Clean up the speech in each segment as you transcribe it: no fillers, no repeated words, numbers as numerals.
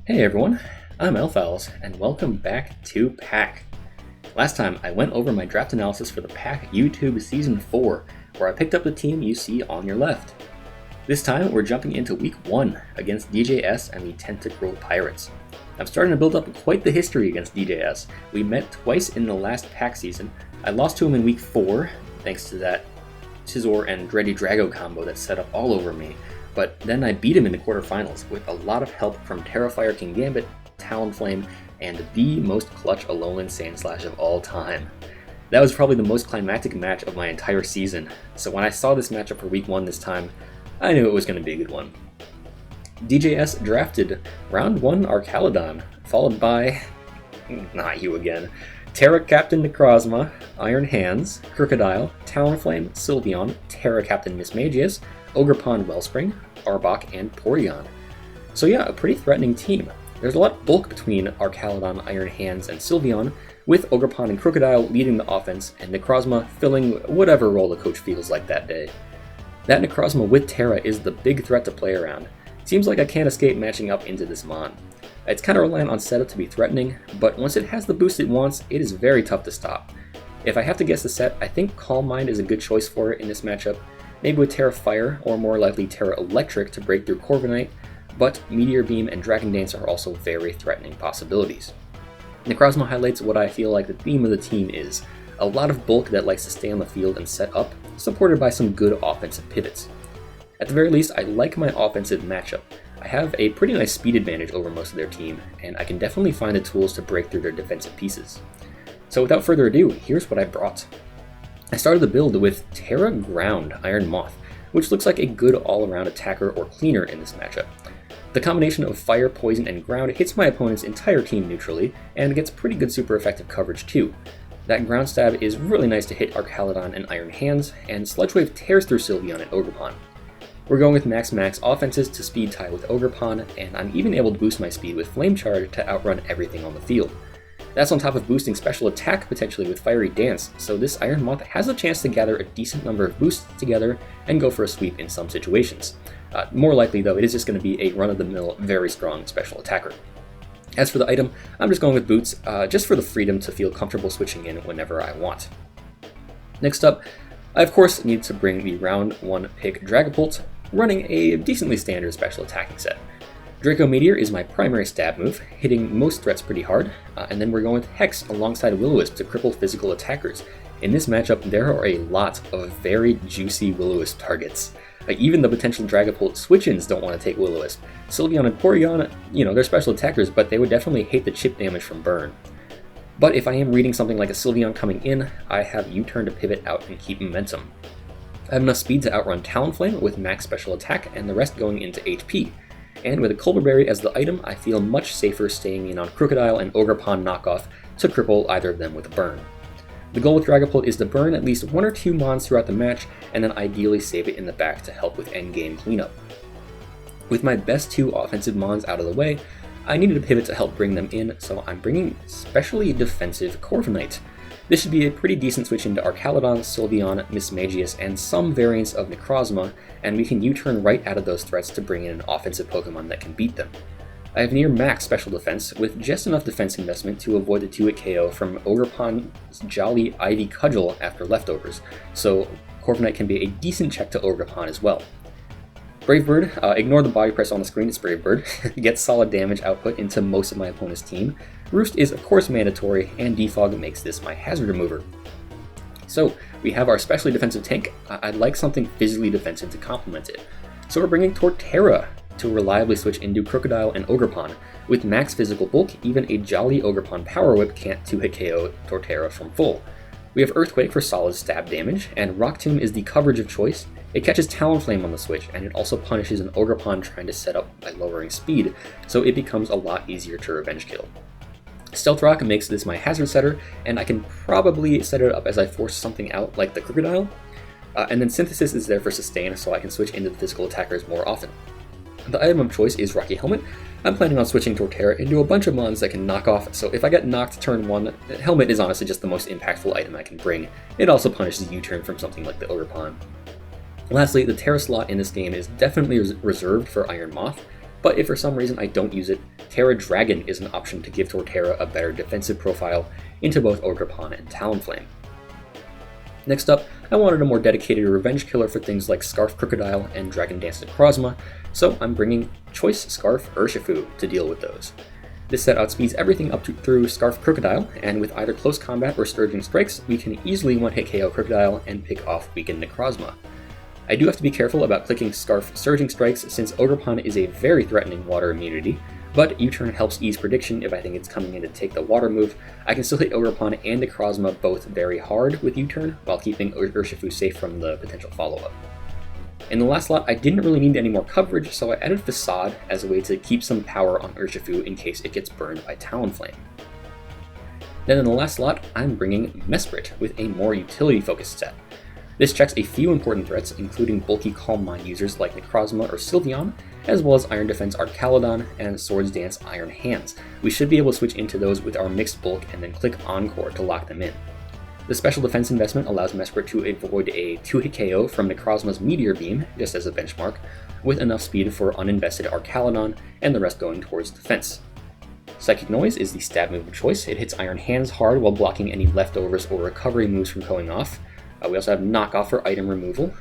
Hey everyone, I'm Elfowls, and welcome back to PAC. Last time I went over my draft analysis for the PAC YouTube Season 4, where I picked up the team you see on your left. This time we're jumping into Week 1 against DJS and the Tentacruel Pirates. I'm starting to build up quite the history against DJS. We met twice in the last PAC season. I lost to him in Week 4, thanks to that Scizor and Dreddy Drago combo that set up all over me. But then I beat him in the quarterfinals with a lot of help from Terrafire Kingambit, Talonflame, and the most clutch Alolan Sandslash of all time. That was probably the most climactic match of my entire season, so when I saw this matchup for Week 1 this time, I knew it was going to be a good one. DJS drafted Round 1 Archaludon, followed by, not you again, Terra Captain Necrozma, Iron Hands, Krookodile, Talonflame, Sylveon, Terra Captain Mismagius, Ogerpon Wellspring, Arbok, and Porygon. So yeah, a pretty threatening team. There's a lot of bulk between Archaludon, Iron Hands, and Sylveon, with Ogerpon and Krookodile leading the offense, and Necrozma filling whatever role the coach feels like that day. That Necrozma with Terra is the big threat to play around. Seems like I can't escape matching up into this mon. It's kind of reliant on setup to be threatening, but once it has the boost it wants, it is very tough to stop. If I have to guess the set, I think Calm Mind is a good choice for it in this matchup, maybe with Terra Fire, or more likely Terra Electric to break through Corviknight, but Meteor Beam and Dragon Dance are also very threatening possibilities. Necrozma highlights what I feel like the theme of the team is, a lot of bulk that likes to stay on the field and set up, supported by some good offensive pivots. At the very least, I like my offensive matchup. I have a pretty nice speed advantage over most of their team, and I can definitely find the tools to break through their defensive pieces. So without further ado, here's what I brought. I started the build with Terra Ground Iron Moth, which looks like a good all-around attacker or cleaner in this matchup. The combination of fire, poison, and ground hits my opponent's entire team neutrally, and gets pretty good super effective coverage too. That ground stab is really nice to hit Archaludon and Iron Hands, and Sludge Wave tears through Sylveon and Ogerpon. We're going with max offenses to speed tie with Ogerpon, and I'm even able to boost my speed with Flame Charge to outrun everything on the field. That's on top of boosting special attack potentially with Fiery Dance, so this Iron Moth has a chance to gather a decent number of boosts together and go for a sweep in some situations. More likely though, it is just going to be a run-of-the-mill, very strong special attacker. As for the item, I'm just going with Boots, just for the freedom to feel comfortable switching in whenever I want. Next up, I of course need to bring the round 1 pick Dragapult, running a decently standard special attacking set. Draco Meteor is my primary stab move, hitting most threats pretty hard, and then we're going with Hex alongside Will-O-Wisp to cripple physical attackers. In this matchup, there are a lot of very juicy Will-O-Wisp targets. Even the potential Dragapult switch-ins don't want to take Will-O-Wisp. Sylveon and Porygon, they're special attackers, but they would definitely hate the chip damage from Burn. But if I am reading something like a Sylveon coming in, I have U-turn to pivot out and keep momentum. I have enough speed to outrun Talonflame with max special attack, and the rest going into HP. And with a Colbur Berry as the item, I feel much safer staying in on Krookodile and Ogerpon knockoff to cripple either of them with a burn. The goal with Dragapult is to burn at least 1 or 2 mons throughout the match, and then ideally save it in the back to help with endgame cleanup. With my best 2 offensive mons out of the way, I needed a pivot to help bring them in, so I'm bringing specially defensive Corviknight. This should be a pretty decent switch into Archaludon, Sylveon, Mismagius, and some variants of Necrozma, and we can U-turn right out of those threats to bring in an offensive Pokemon that can beat them. I have near max special defense, with just enough defense investment to avoid the 2-hit KO from Ogerpon's Jolly Ivy Cudgel after leftovers, so Corviknight can be a decent check to Ogerpon as well. Brave Bird, ignore the body press on the screen, it's Brave Bird, gets solid damage output into most of my opponent's team. Roost is of course mandatory, and Defog makes this my hazard remover. So, we have our specially defensive tank. I'd like something physically defensive to complement it. So we're bringing Torterra to reliably switch into Krookodile and Ogerpon. With max physical bulk, even a Jolly Ogerpon Power Whip can't 2-hit KO Torterra from full. We have Earthquake for solid stab damage, and Rock Tomb is the coverage of choice. It catches Talonflame on the switch, and it also punishes an Ogerpon trying to set up by lowering speed, so it becomes a lot easier to revenge kill. Stealth Rock makes this my hazard setter, and I can probably set it up as I force something out like the Krookodile. And then Synthesis is there for sustain, so I can switch into the physical attackers more often. The item of choice is Rocky Helmet. I'm planning on switching Torterra into a bunch of mons that can knock off, so if I get knocked turn 1, Helmet is honestly just the most impactful item I can bring. It also punishes U-turn from something like the Ogerpon. Lastly, the Terra slot in this game is definitely reserved for Iron Moth. but if for some reason I don't use it, Tera Dragon is an option to give Torterra a better defensive profile into both Ogerpon and Talonflame. Next up, I wanted a more dedicated revenge killer for things like Scarf Crocodile and Dragon Dance Necrozma, so I'm bringing Choice Scarf Urshifu to deal with those. This set outspeeds everything up through Scarf Crocodile, and with either close combat or Sturging Strikes, we can easily one-hit KO Crocodile and pick off weakened Necrozma. I do have to be careful about clicking Scarf Surging Strikes since Ogerpon is a very threatening water immunity, but U-turn helps ease prediction if I think it's coming in to take the water move. I can still hit Ogerpon and Necrozma both very hard with U-turn, while keeping Urshifu safe from the potential follow-up. In the last slot, I didn't really need any more coverage, so I added Facade as a way to keep some power on Urshifu in case it gets burned by Talonflame. Then in the last slot, I'm bringing Mesprit with a more utility-focused set. This checks a few important threats, including bulky Calm Mind users like Necrozma or Sylveon, as well as Iron Defense Archaludon and Swords Dance Iron Hands. We should be able to switch into those with our mixed bulk and then click Encore to lock them in. The special defense investment allows Mesprit to avoid a 2-hit KO from Necrozma's Meteor Beam, just as a benchmark, with enough speed for uninvested Archaludon and the rest going towards defense. Psychic Noise is the stab move of choice. It hits Iron Hands hard while blocking any leftovers or recovery moves from going off. We also have Knockoff for item removal,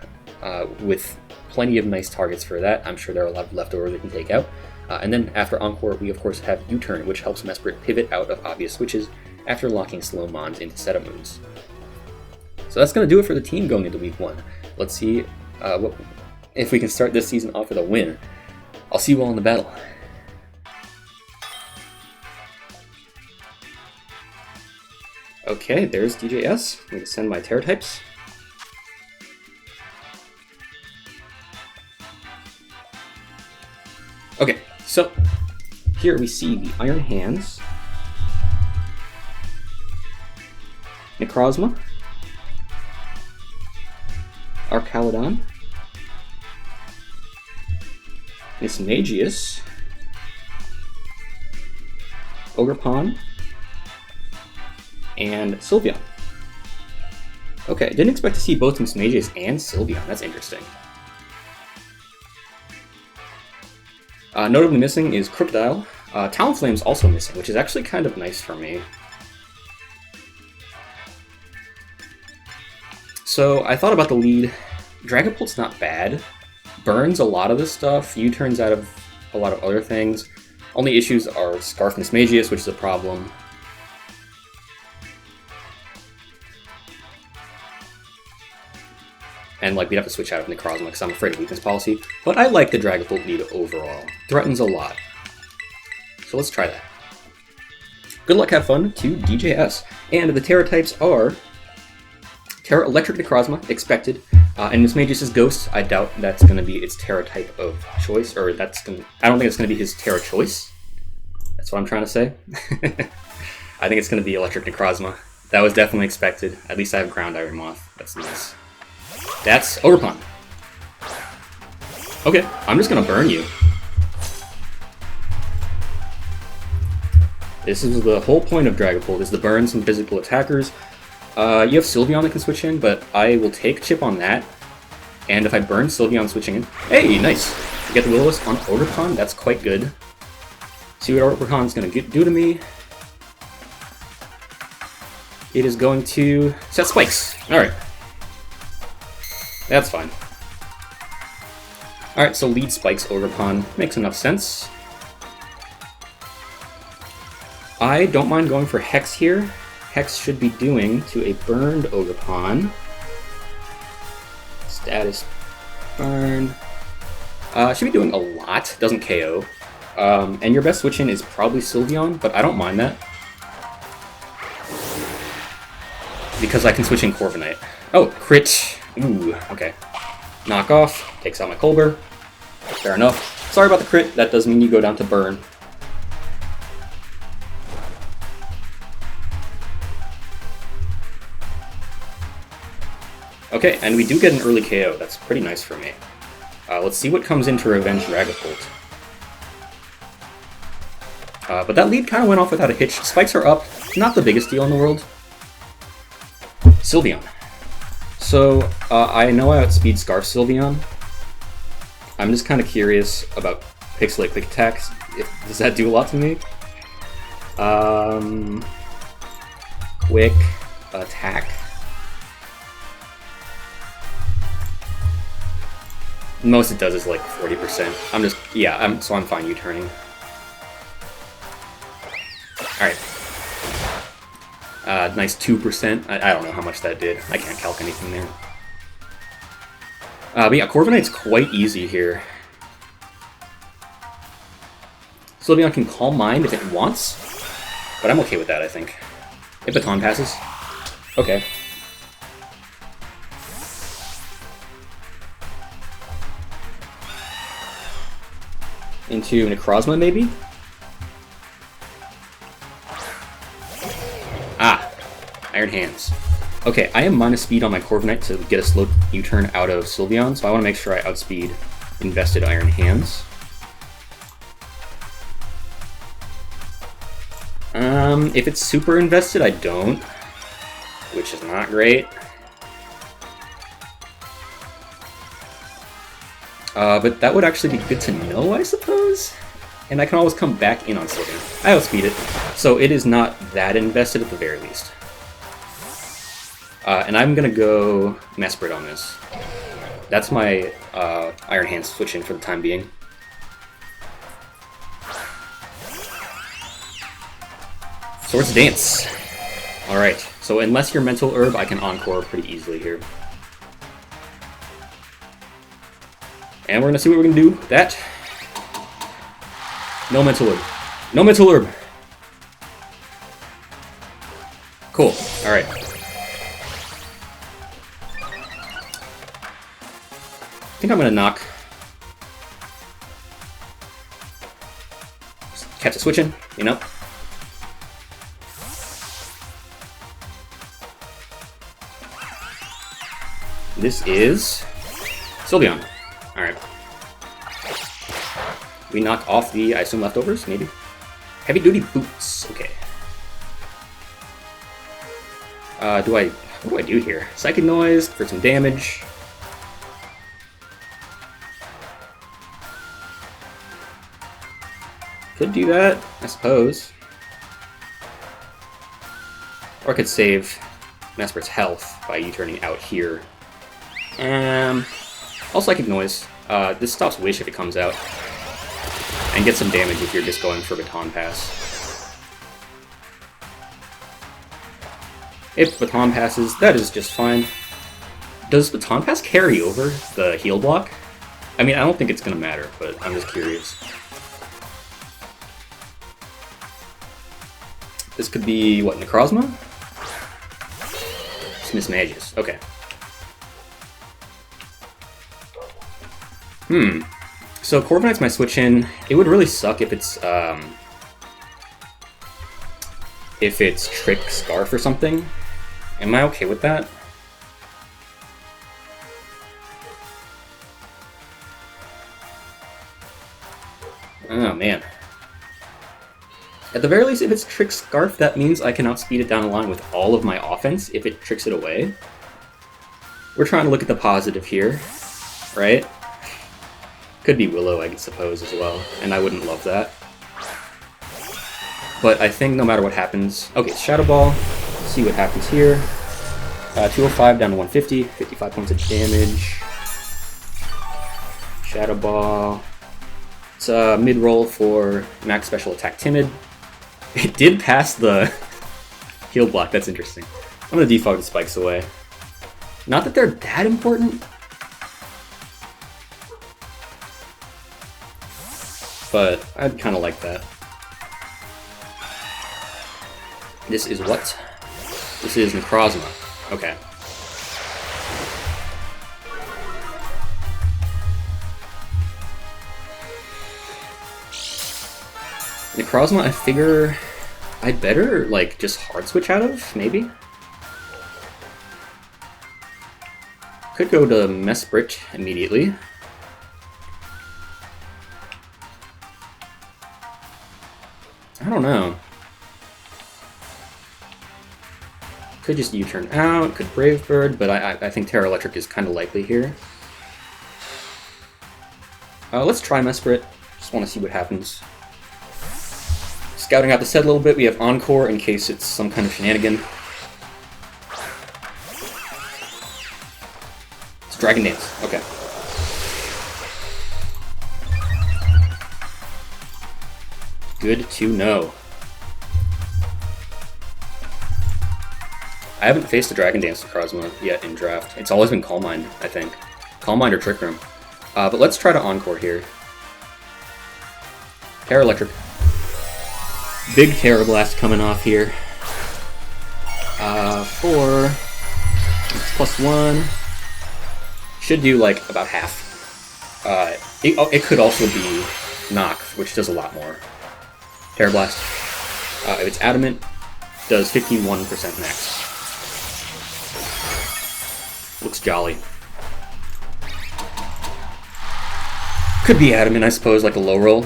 with plenty of nice targets for that. I'm sure there are a lot of leftovers we can take out. And then after Encore, we of course have U-turn, which helps Mesprit pivot out of obvious switches after locking slow mons into setup moves. So that's going to do it for the team going into week 1. Let's see if we can start this season off with a win. I'll see you all in the battle. Okay, there's DJS. I'm going to send my Terra types. Okay, so here we see the Iron Hands, Necrozma, Archaludon, Mismagius, Ogerpon, and Sylveon. Okay, didn't expect to see both Mismagius and Sylveon. That's interesting. Notably missing is Crocodile. Talonflame's also missing, which is actually kind of nice for me. So I thought about the lead. Dragapult's not bad. Burns a lot of this stuff. U-turns out of a lot of other things. Only issues are Scarf Mismagius, which is a problem. And like we'd have to switch out of Necrozma because I'm afraid of weakness policy. But I like the Dragapult lead overall. Threatens a lot. So let's try that. Good luck, have fun to DJS. And the Terra types are Terra Electric Necrozma, expected. And Mismagius' Ghost, I doubt that's going to be its Terra type of choice. Or I don't think it's going to be his Terra choice. That's what I'm trying to say. I think it's going to be Electric Necrozma. That was definitely expected. At least I have Ground Iron Moth. That's nice. That's Ogerpon. Okay, I'm just gonna burn you. This is the whole point of Dragapult, is to burn some physical attackers. You have Sylveon that can switch in, but I will take chip on that. And if I burn Sylveon switching in... Hey, nice! I get the Will-O-Wisp on Ogerpon, that's quite good. See what Ogerpon's gonna do to me. It is going to set spikes. Alright. That's fine. Alright, so lead spikes Ogerpon. Makes enough sense. I don't mind going for Hex here. Hex should be doing to a burned Ogerpon. Status burn. Should be doing a lot. Doesn't KO. And your best switch in is probably Sylveon, but I don't mind that. Because I can switch in Corviknight. Oh, crit. Ooh, okay. Knock off, takes out my Colbur. Fair enough. Sorry about the crit, that does mean you go down to burn. Okay, and we do get an early KO, that's pretty nice for me. Let's see what comes into Revenge Dragapult. But that lead kind of went off without a hitch. Spikes are up, not the biggest deal in the world. Sylveon. So, I know I outspeed Scarf Sylveon. I'm just kind of curious about Pixelate quick attacks. Does that do a lot to me? Quick attack. Most it does is like 40%. So I'm fine U-turning. Alright. Nice 2%. I don't know how much that did. I can't calc anything there. But yeah, Corviknight's quite easy here. Sylveon can Calm Mind if it wants, but I'm okay with that, I think. If Baton passes. Okay. Into Necrozma, maybe? Ah! Iron Hands. Okay, I am minus speed on my Corviknight to get a slow U-turn out of Sylveon, so I want to make sure I outspeed invested Iron Hands. If it's super invested, I don't, which is not great. But that would actually be good to know, I suppose? And I can always come back in on Sylveon. I outspeed it, so it is not that invested at the very least. And I'm gonna go Mesprit on this. That's my Iron Hands switch in for the time being. Swords Dance. Alright, so unless you're Mental Herb, I can Encore pretty easily here. And we're gonna see what we're gonna do with that. No Mental Herb. No Mental Herb! Cool, alright. I think I'm gonna knock. Just catch a switch in, you know? This is Sylveon. Alright. We knock off the, I assume, leftovers, maybe? Heavy Duty Boots. Okay. What do I do here? Psychic Noise for some damage. Could do that, I suppose. Or I could save Mesprit's health by U-turning out here. I'll Psychic Noise. This stops Wish if it comes out. And get some damage if you're just going for Baton Pass. If Baton passes, that is just fine. Does Baton Pass carry over the heal block? I mean, I don't think it's going to matter, but I'm just curious. This could be, what, Necrozma? Dismiss Magius. Okay. So Corviknight's my switch in. It would really suck if it's Trick Scarf or something. Am I okay with that? Oh man. At the very least, if it's Trick Scarf, that means I can outspeed it down the line with all of my offense if it tricks it away. We're trying to look at the positive here, right? Could be Willow, I suppose, as well, and I wouldn't love that. But I think no matter what happens... Okay, Shadow Ball. Let's see what happens here. 205 down to 150, 55 points of damage. Shadow Ball. It's a mid-roll for max special attack Timid. It did pass the heal block, that's interesting. I'm going to defog the spikes away. Not that they're that important. But I'd kind of like that. This is what? This is Necrozma. Okay. Necrozma, I figure I'd better, like, just hard switch out of, maybe? Could go to Mesprit immediately. I don't know. Could just U-turn out, could Brave Bird, but I think Terra Electric is kind of likely here. Let's try Mesprit. Just Just want to see what happens. Scouting out the set a little bit, we have Encore in case it's some kind of shenanigan. It's Dragon Dance, okay. Good to know. I haven't faced a Dragon Dance Necrozma yet in draft. It's always been Calm Mind, I think. Calm Mind or Trick Room. But let's try to Encore here. Terra Electric. Big Terra Blast coming off here. 4. +1. Should do like about half. It could also be Knock, which does a lot more. Terra Blast. If it's Adamant, does 51% max. Looks jolly. Could be Adamant, I suppose, like a low roll.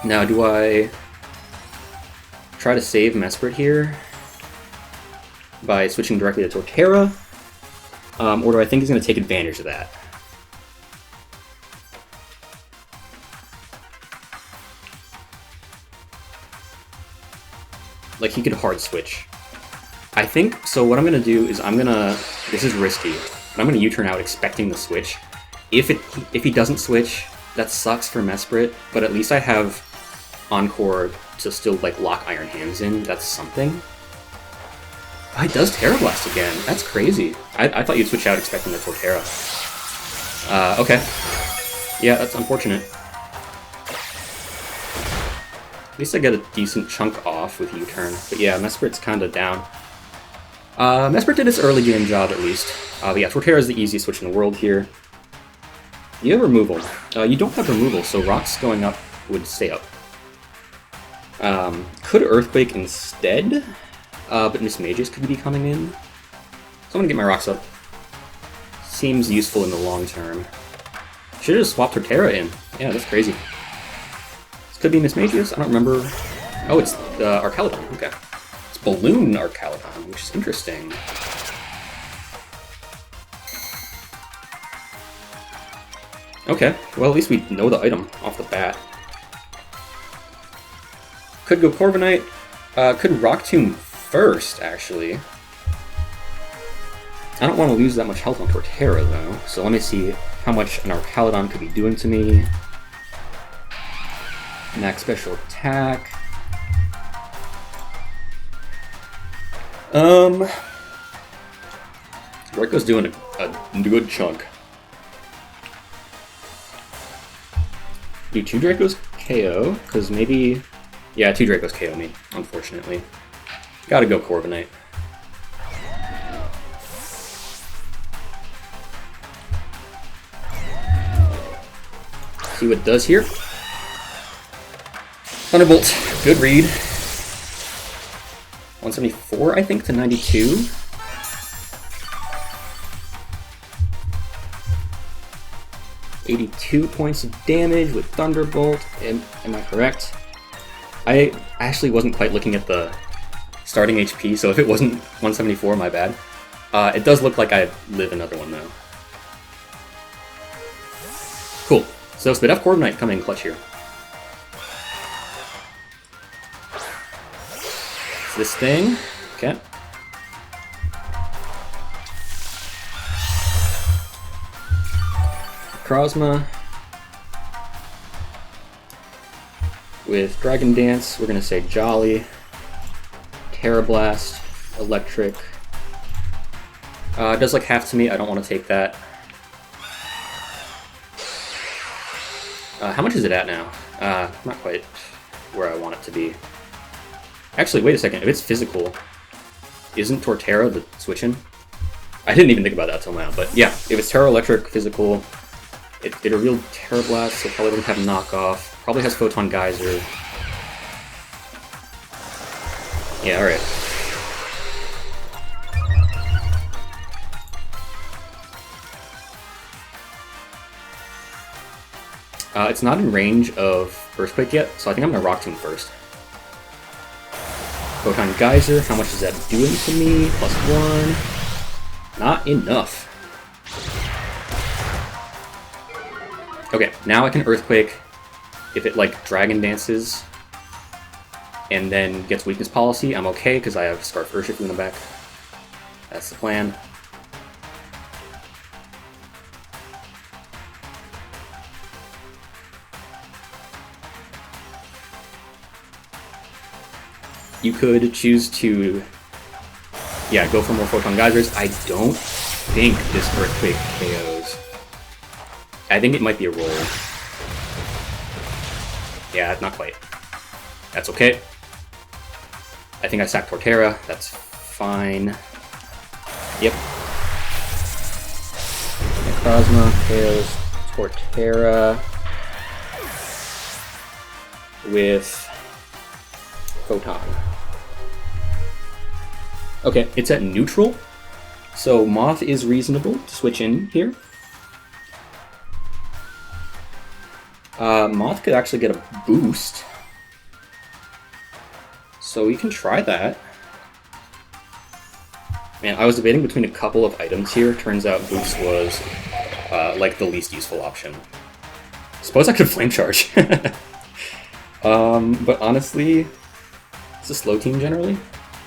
Now, do I try to save Mesprit here by switching directly to Torterra? Or do I think he's going to take advantage of that? Like, he could hard switch. I think, so what I'm going to do is this is risky, but I'm going to U-turn out expecting the switch. If he doesn't switch, that sucks for Mesprit, but at least I have Encore to still, like, lock Iron Hands in. That's something. Oh, he does Terra Blast again. That's crazy. I thought you'd switch out expecting the Torterra. Okay. Yeah, that's unfortunate. At least I get a decent chunk off with U-turn. But yeah, Mesprit's kinda down. Mesprit did his early game job, at least. But yeah, Torterra is the easiest switch in the world here. You have removal. You don't have removal, so rocks going up would stay up. Could Earthquake instead, but Miss Magus could be coming in. So I'm gonna get my rocks up. Seems useful in the long term. Should've just swapped Torterra in. Yeah, that's crazy. This could be Miss Magus, I don't remember. Oh, it's the Archaludon, okay. It's Balloon Archaludon, which is interesting. Okay, well at least we know the item off the bat. Could go Corviknight. Could Rock Tomb first, actually. I don't want to lose that much health on Torterra, though, so let me see how much an Archaludon could be doing to me. Max special attack. Draco's doing a good chunk. Do 2 Dracos KO? Because maybe... Yeah, 2 Dracos KO me, unfortunately. Gotta go Corviknight. See what it does here. Thunderbolt, good read. 174, I think, to 92. $82 points of damage with Thunderbolt. Am I correct? I actually wasn't quite looking at the starting HP, so if it wasn't 174, my bad. It does look like I live another one, though. Cool. So Spadef Corviknight coming clutch here. It's this thing. Okay. Necrozma. With Dragon Dance, we're going to say Jolly. Terra Blast. Electric. It does like half to me, I don't want to take that. How much is it at now? Not quite where I want it to be. Actually, wait a second, if it's physical, isn't Torterra the switch-in? I didn't even think about that till now, but yeah, if it's Terra Electric, physical, it revealed Terra Blast, so probably doesn't have knockoff, probably has Photon Geyser. Yeah, alright. It's not in range of Earthquake yet, so I think I'm going to Rock Tomb first. Photon Geyser, how much is that doing to me? +1. Not enough. Okay, now I can Earthquake if it like Dragon Dances and then gets Weakness Policy. I'm okay because I have Scarf Urshifu in the back. That's the plan. You could choose to, yeah, go for more Photon Geysers. I don't think this Earthquake KOs. I think it might be a roll. Yeah, not quite. That's okay. I think I sacked Torterra. That's fine. Yep. Necrozma KOs Torterra with Photon. Okay, it's at neutral, so Moth is reasonable to switch in here. Moth could actually get a boost, so we can try that. Man, I was debating between a couple of items here. Turns out boost was like the least useful option. Suppose I could Flame Charge. But honestly, it's a slow team generally.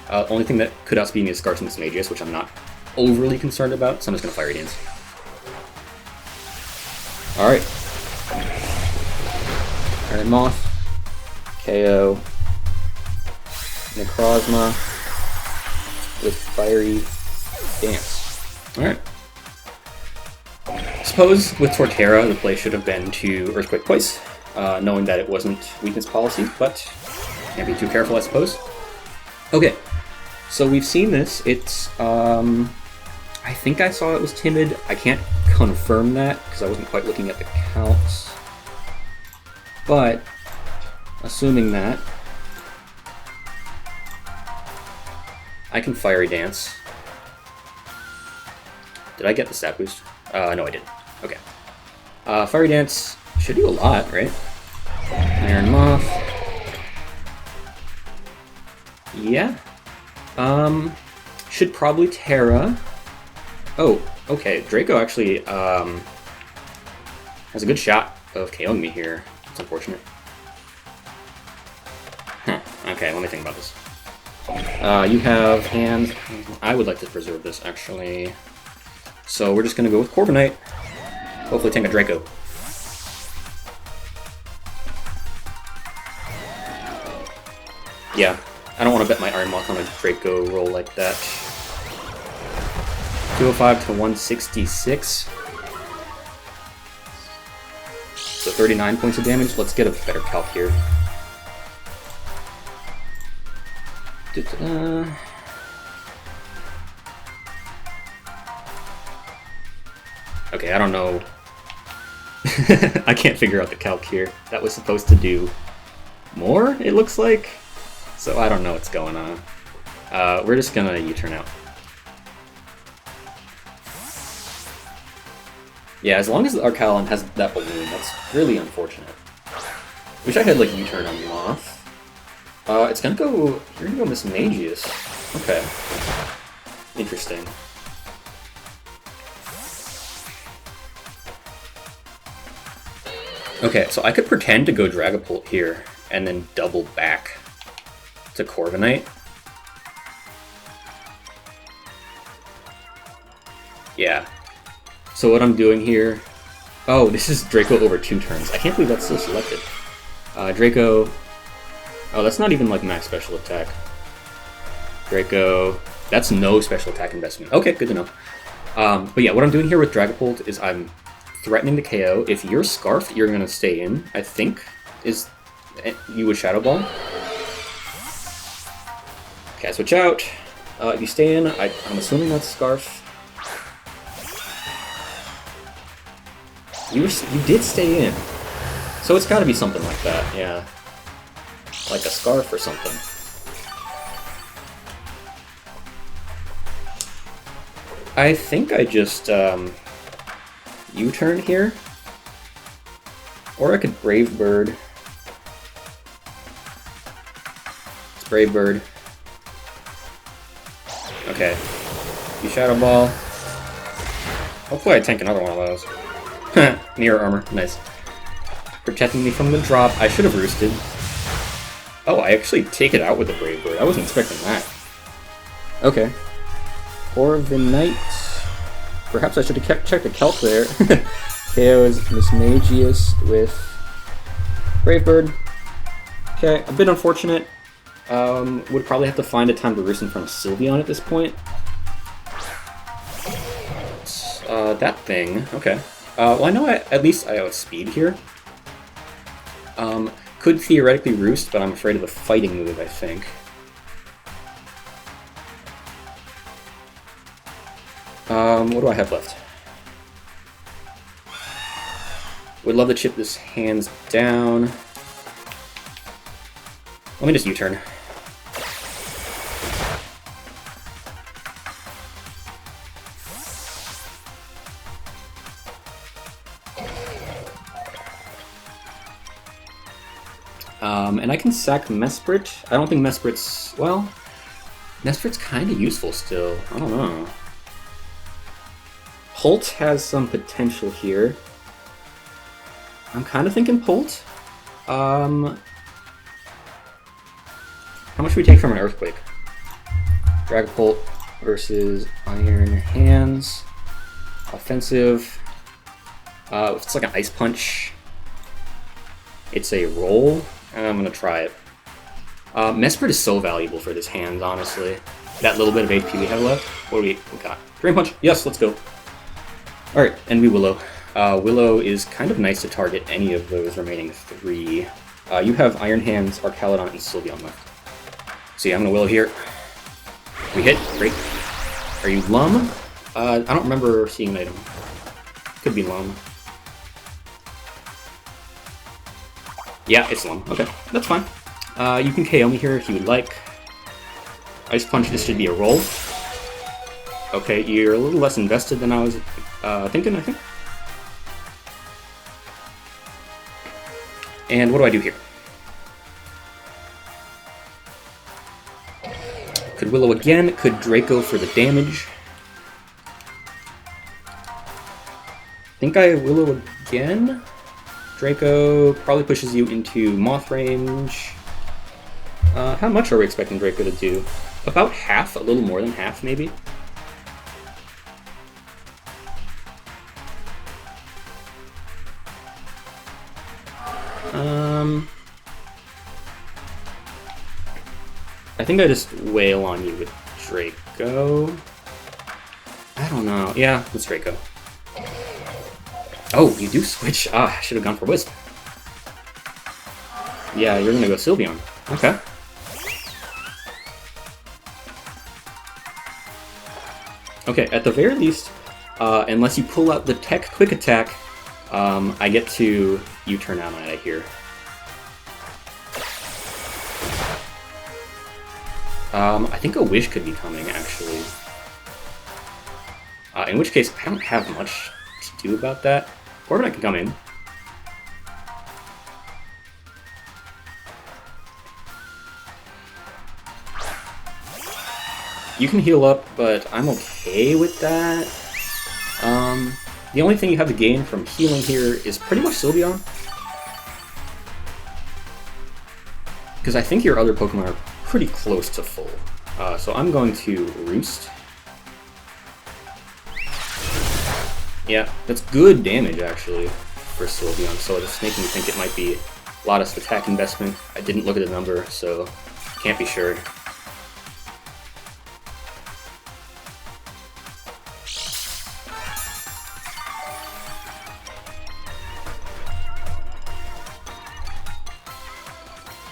Only thing that could outspeed me is Scarce and Mismagius, which I'm not overly concerned about, so I'm just going to Fire Radiance. Alright. Iron Moth. KO. Necrozma with Fiery Dance. Alright. Suppose with Torterra, the play should have been to Earthquake twice, knowing that it wasn't Weakness Policy, but can't be too careful, I suppose. Okay, so we've seen this. It's, I think I saw it was Timid. I can't confirm that, because I wasn't quite looking at the counts. But, assuming that, I can Fiery Dance. Did I get the stat boost? No, I didn't. Okay. Fiery Dance should do a lot, right? Iron Moth. Yeah. Should probably Terra. Oh, okay. Draco actually has a good shot of KOing me here. It's unfortunate. Huh. Okay, let me think about this. You have hands. I would like to preserve this, actually. So we're just going to go with Corviknight. Hopefully tank a Draco. Yeah, I don't want to bet my Iron Moth on a Draco roll like that. 205 to 166. So 39 points of damage. Let's get a better calc here. Okay, I don't know. I can't figure out the calc here. That was supposed to do more, it looks like. So I don't know what's going on. We're just gonna U-turn out. Yeah, as long as the Arcalon has that balloon, that's really unfortunate. Wish I had like U-turn on Moth. It's gonna go. You're gonna go Mismagius. Okay. Interesting. Okay, so I could pretend to go Dragapult here and then double back to Corviknight. Yeah. So what I'm doing here... Oh, this is Draco over 2 turns. I can't believe that's still selected. Draco... Oh, that's not even like max special attack. Draco... That's no special attack investment. Okay, good to know. But yeah, what I'm doing here with Dragapult is I'm threatening the KO. If you're Scarfed, you're going to stay in, I think. You would Shadow Ball. Okay, I switch out. If you stay in, I'm assuming that's Scarf. You did stay in. So it's got to be something like that, yeah. Like a Scarf or something. I think I just U-turn here. Or I could Brave Bird. It's Brave Bird. Okay. You Shadow Ball. Hopefully I tank another one of those. Mirror Armor. Nice. protecting me from the drop. I should have roosted. Oh, I actually take it out with a Brave Bird. I wasn't expecting that. Okay. Corviknight. Perhaps I should have checked the calc there. KO's Mismagius with Brave Bird. Okay, a bit unfortunate. Would probably have to find a time to roost in front of Sylveon at this point. That thing. Okay. Well, I know at least I outspeed here. Could theoretically roost, but I'm afraid of the fighting move, I think. What do I have left? Would love to chip this hands down. Let me just U-turn. And I can sack Mesprit. I don't think Mesprit's... well, Mesprit's kind of useful still. I don't know. Holt has some potential here. I'm kind of thinking Holt. How much do we take from an Earthquake? Dragapult versus Iron Hands. Offensive. If it's like an Ice Punch, it's a roll. I'm gonna try it. Mesprit is so valuable for this hands, honestly. That little bit of HP we have left. What do we got? Drain Punch. Yes, let's go. Alright, and we Willow. Willow is kind of nice to target any of those remaining three. You have Iron Hands, Archaludon, and Sylveon left. So yeah, I'm gonna Willow here. We hit. Great. Are you Lum? I don't remember seeing an item. Could be Lum. Yeah, it's Lum. Okay, that's fine. You can KO me here if you would like. Ice Punch, this should be a roll. Okay, you're a little less invested than I was thinking, I think. And what do I do here? Could Willow again, could Draco for the damage. Think I Willow again? Draco probably pushes you into Moth range. How much are we expecting Draco to do? About half, a little more than half maybe. I think I just wail on you with Draco. I don't know. Yeah, let's Draco. Oh, you do switch. Ah, I should have gone for Wisp. Yeah, you're gonna go Sylveon. Okay. Okay, at the very least, unless you pull out the Tech Quick Attack, I get to U-turn out on it here. I think a Wish could be coming, actually. In which case, I don't have much to do about that. Corviknight can come in. You can heal up, but I'm okay with that. The only thing you have to gain from healing here is pretty much Sylveon. Because I think your other Pokemon are pretty close to full. So I'm going to Roost. Yeah, that's good damage, actually, for Sylveon, so it's making me think it might be a lot of attack investment. I didn't look at the number, so can't be sure.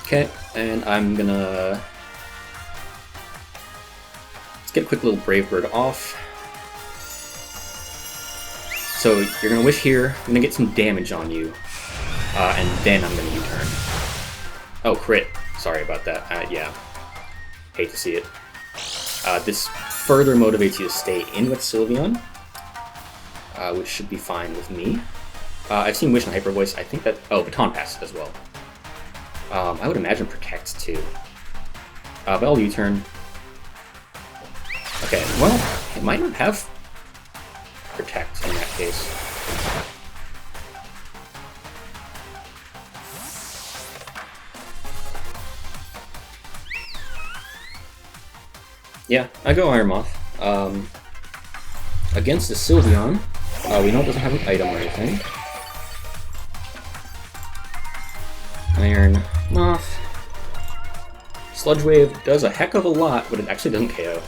Okay, and I'm gonna... let's get a quick little Brave Bird off. So you're gonna Wish here, I'm gonna get some damage on you, and then I'm gonna U-turn. Oh, crit. Sorry about that. Yeah. Hate to see it. This further motivates you to stay in with Sylveon, which should be fine with me. I've seen Wish and Hyper Voice. I think that... oh, Baton Pass as well. I would imagine Protect too. But I'll U-turn. Okay, well, it might not have Protect in that case. Yeah, I go Iron Moth. Against the Sylveon, we know it doesn't have an item or anything. Iron Moth. Sludge Wave does a heck of a lot, but it actually doesn't KO.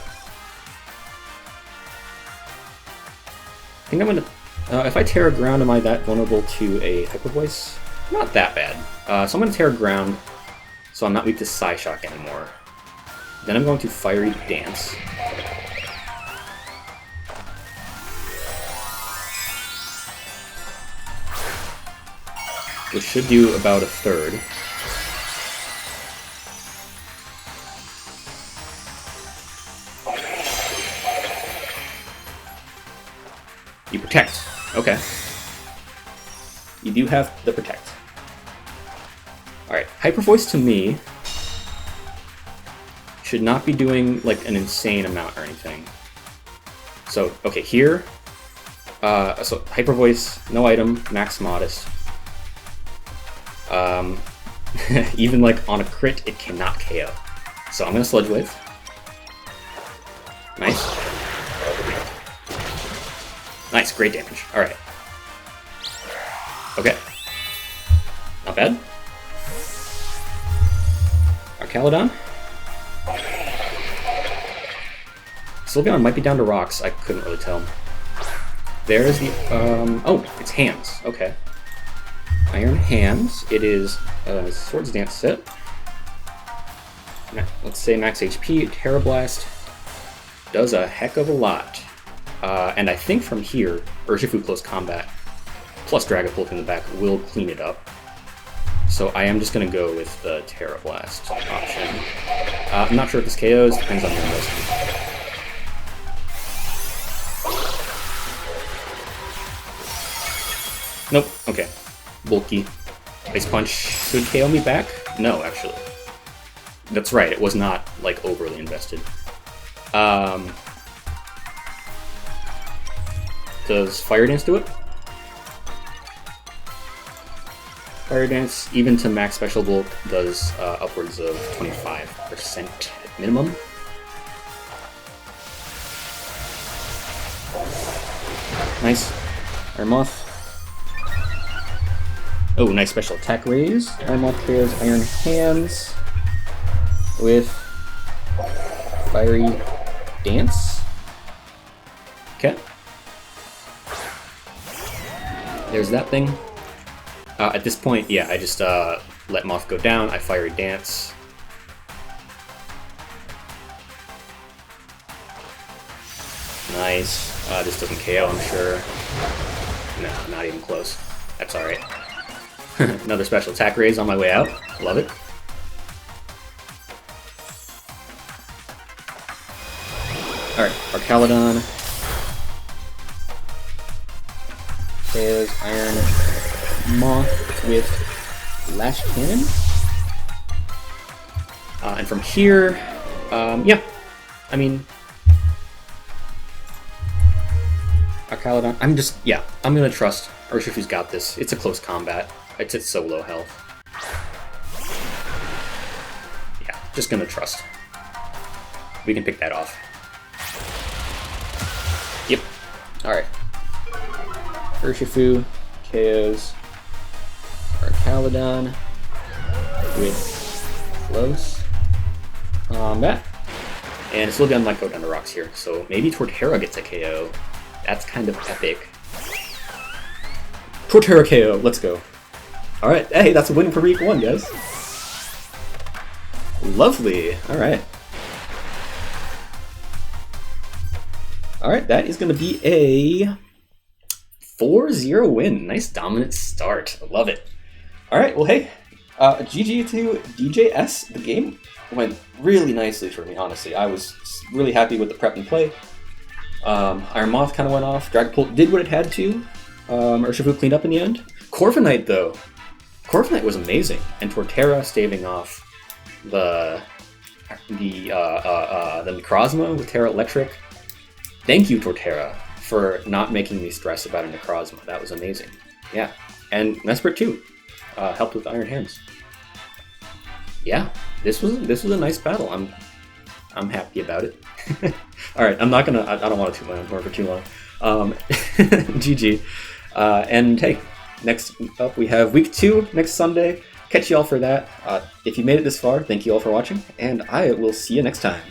I think I'm gonna... if I Terra Ground, am I that vulnerable to a Hyper Voice? Not that bad. So I'm gonna Terra Ground, so I'm not weak to Psyshock anymore. Then I'm going to Fiery Dance. Which should do about a third. You protect. Okay. You do have the protect. Alright, Hyper Voice to me should not be doing like an insane amount or anything. So, okay, here. So Hyper Voice, no item, max modest. Even like on a crit, it cannot KO. So I'm gonna Sludge Wave. Nice. Nice, great damage. Alright. Okay. Not bad. Archaludon. Sylveon might be down to rocks, I couldn't really tell. There's the, oh, it's hands, okay. Iron Hands, it is a Swords Dance set. Let's say max HP, Terra Blast does a heck of a lot. And I think from here, Urshifu Close Combat plus Dragapult in the back will clean it up. So I am just going to go with the Terra Blast option. I'm not sure if this KOs, depends on your investment. Nope, okay. Bulky. Ice Punch should KO me back? No, actually. That's right, it was not, like, overly invested. Does Fire Dance do it? Fire Dance, even to max Special Bulk, does upwards of 25% at minimum. Nice. Iron Moth. Oh, nice special attack raise. Iron Moth clears Iron Hands with Fiery Dance. Okay. There's that thing. At this point, yeah, I just let Moth go down, I Fiery Dance. Nice. This doesn't KO, I'm sure. No, not even close. That's alright. Another special attack raise on my way out. Love it. Alright, Archaludon. There's Iron Moth with Lash Cannon. And from here, yeah, I mean, Archaludon, I'm gonna trust Urshifu's got this. It's a close combat. It's at so low health. Yeah, just gonna trust. We can pick that off. Yep. Alright. Urshifu KOs Archaludon with close combat. And Sylveon might go down to rocks here, so maybe Torterra gets a KO. That's kind of epic. Torterra KO, let's go. Alright, hey, that's a win for week 1, guys. Lovely, alright. Alright, that is going to be a 4-0 win. Nice dominant start. I love it. Alright, well, hey, GG to DJS. The game went really nicely for me, honestly. I was really happy with the prep and play. Iron Moth kind of went off. Dragapult did what it had to. Urshifu cleaned up in the end. Corviknight, though. Corviknight was amazing. And Torterra staving off the Necrozma with Terra Electric. Thank you, Torterra, for not making me stress about a Necrozma. That was amazing. Yeah. And Mesprit, too. Helped with Iron Hands. Yeah, this was a nice battle. I'm happy about it. All right, I don't want to toot my own horn for too long. GG. And hey, next up we have week 2 next Sunday. Catch you all for that. If you made it this far, thank you all for watching, and I will see you next time.